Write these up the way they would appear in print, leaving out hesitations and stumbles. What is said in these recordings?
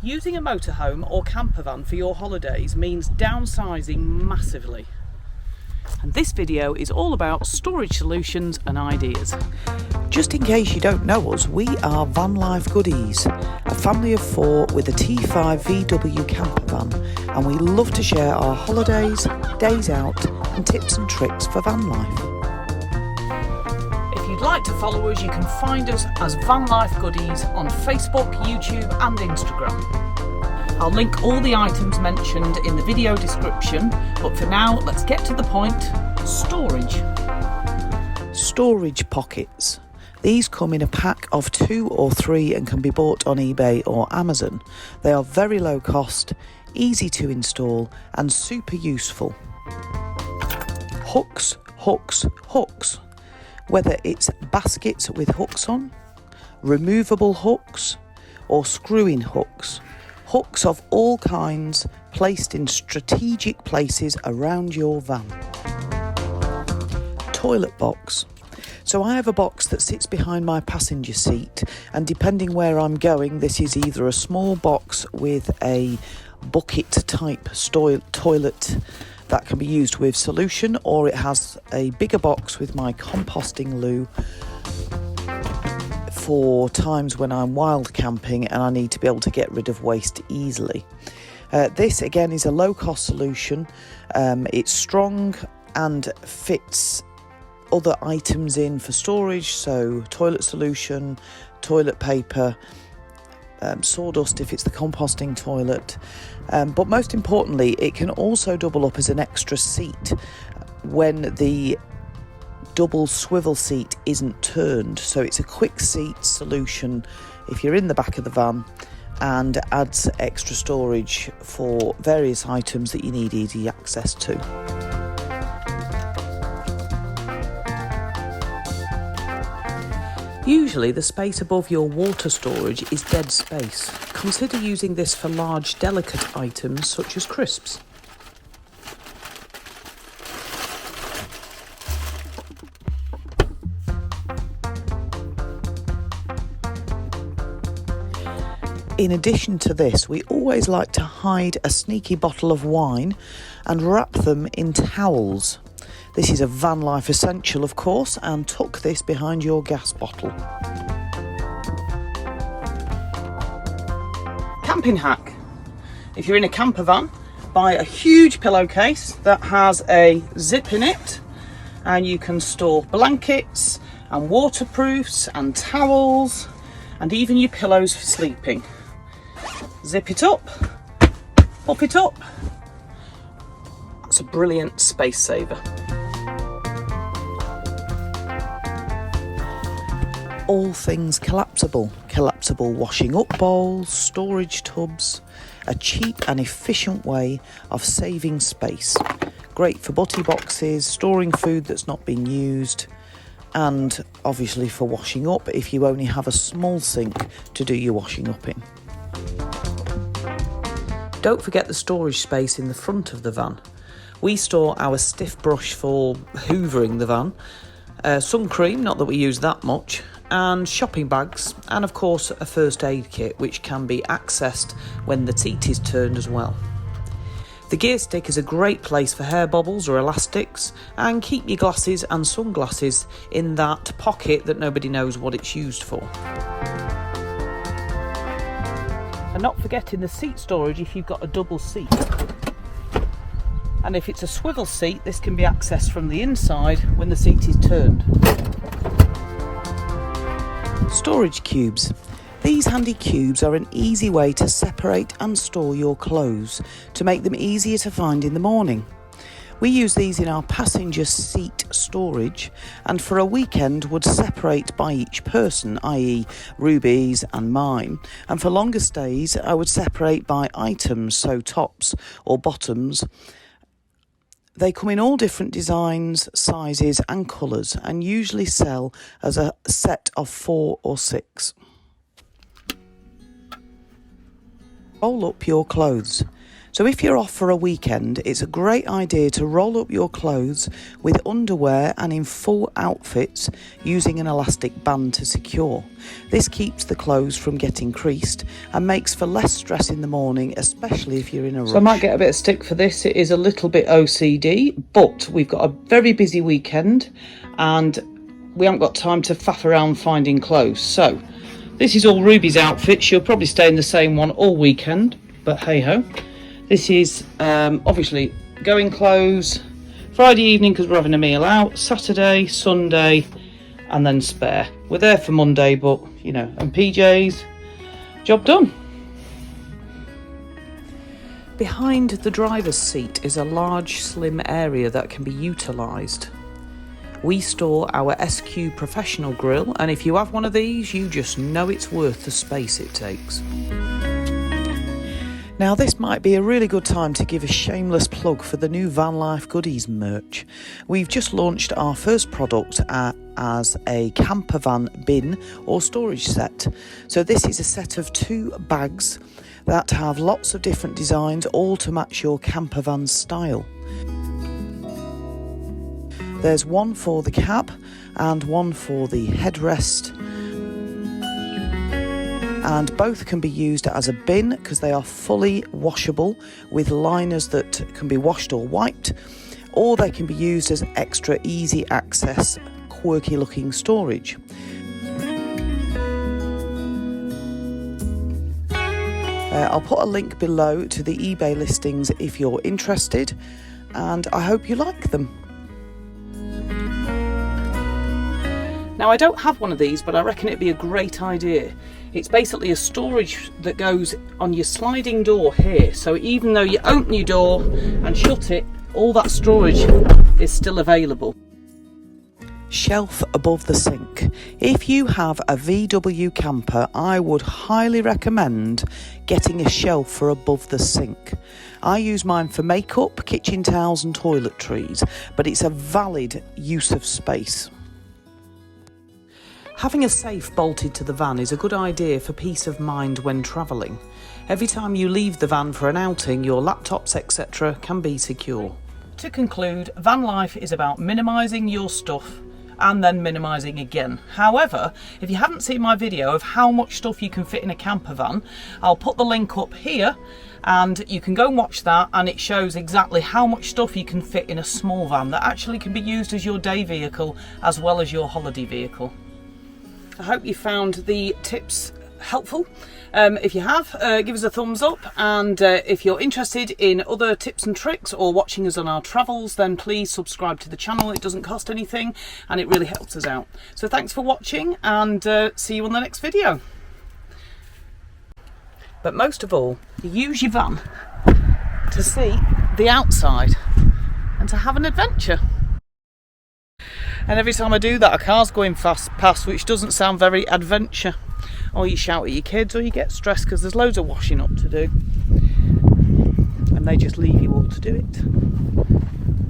Using a motorhome or campervan for your holidays means downsizing massively. And this video is all about storage solutions and ideas. Just in case you don't know us, we are Van Life Goodies, a family of 4 with a T5VW campervan, and we love to share our holidays, days out and tips and tricks for van life. If you'd like to follow us, you can find us as Van Life Goodies on Facebook, YouTube and Instagram. I'll link all the items mentioned in the video description, but for now, let's get to the point. Storage. Storage pockets. These come in a pack of 2 or 3 and can be bought on eBay or Amazon. They are very low cost, easy to install and super useful. Hooks, hooks, hooks. Whether it's baskets with hooks on, removable hooks or screw-in hooks. Hooks of all kinds placed in strategic places around your van. Toilet box. So I have a box that sits behind my passenger seat, and depending where I'm going, this is either a small box with a bucket type toilet that can be used with solution, or it has a bigger box with my composting loo for times when I'm wild camping and I need to be able to get rid of waste easily. This again is a low cost solution. It's strong and fits other items in for storage, so toilet solution, toilet paper, sawdust if it's the composting toilet, but most importantly it can also double up as an extra seat when the double swivel seat isn't turned. So it's a quick seat solution if you're in the back of the van, and adds extra storage for various items that you need easy access to. Usually the space above your water storage is dead space. Consider using this for large delicate items such as crisps. In addition to this, we always like to hide a sneaky bottle of wine and wrap them in towels. This is a van life essential, of course, and tuck this behind your gas bottle. Camping hack. If you're in a camper van, buy a huge pillowcase that has a zip in it, and you can store blankets and waterproofs and towels and even your pillows for sleeping. Zip it up, pop it up. That's a brilliant space saver. All things collapsible. Collapsible washing up bowls, storage tubs, a cheap and efficient way of saving space. Great for butty boxes, storing food that's not been used, and obviously for washing up if you only have a small sink to do your washing up in. Don't forget the storage space in the front of the van. We store our stiff brush for hoovering the van, sun cream, not that we use that much, and shopping bags, and of course a first aid kit which can be accessed when the seat is turned as well. The gear stick is a great place for hair bobbles or elastics, and keep your glasses and sunglasses in that pocket that nobody knows what it's used for. And not forgetting the seat storage if you've got a double seat. And if it's a swivel seat, this can be accessed from the inside when the seat is turned. Storage cubes. These handy cubes are an easy way to separate and store your clothes to make them easier to find in the morning. We use these in our passenger seat storage, and for a weekend would separate by each person, i.e. Ruby's and mine, and for longer stays I would separate by items, so tops or bottoms. They come in all different designs, sizes and colours, and usually sell as a set of 4 or 6. Roll up your clothes. So if you're off for a weekend, it's a great idea to roll up your clothes with underwear and in full outfits using an elastic band to secure. This keeps the clothes from getting creased and makes for less stress in the morning, especially if you're in a rush. So I might get a bit of stick for this. It is a little bit OCD, but we've got a very busy weekend and we haven't got time to faff around finding clothes. So this is all Ruby's outfit. She'll probably stay in the same one all weekend, but hey ho. This is obviously going clothes, Friday evening because we're having a meal out, Saturday, Sunday, and then spare. We're there for Monday, but you know, and PJs, job done. Behind the driver's seat is a large, slim area that can be utilised. We store our SQ Professional grill, and if you have one of these, you just know it's worth the space it takes. Now this might be a really good time to give a shameless plug for the new VanLife Goodies merch. We've just launched our first product as a Campervan bin or storage set. So this is a set of 2 bags that have lots of different designs, all to match your campervan style. There's one for the cab and one for the headrest. And both can be used as a bin because they are fully washable with liners that can be washed or wiped, or they can be used as extra easy access, quirky looking storage. I'll put a link below to the eBay listings if you're interested, and I hope you like them. Now I don't have one of these, but I reckon it'd be a great idea. It's basically a storage that goes on your sliding door here. So even though you open your door and shut it, all that storage is still available. Shelf above the sink. If you have a VW camper, I would highly recommend getting a shelf for above the sink. I use mine for makeup, kitchen towels and toiletries, but it's a valid use of space. Having a safe bolted to the van is a good idea for peace of mind when travelling. Every time you leave the van for an outing, your laptops, etc. can be secure. To conclude, van life is about minimising your stuff and then minimising again. However, if you haven't seen my video of how much stuff you can fit in a camper van, I'll put the link up here and you can go and watch that, and it shows exactly how much stuff you can fit in a small van that actually can be used as your day vehicle as well as your holiday vehicle. I hope you found the tips helpful. If you have, give us a thumbs up, and if you're interested in other tips and tricks or watching us on our travels, then please subscribe to the channel. It doesn't cost anything and it really helps us out. So thanks for watching, and see you on the next video. But most of all, use your van to see the outside and to have an adventure. And every time I do that, a car's going fast past, which doesn't sound very adventure. Or you shout at your kids, or you get stressed because there's loads of washing up to do. And they just leave you all to do it.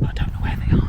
But I don't know where they are.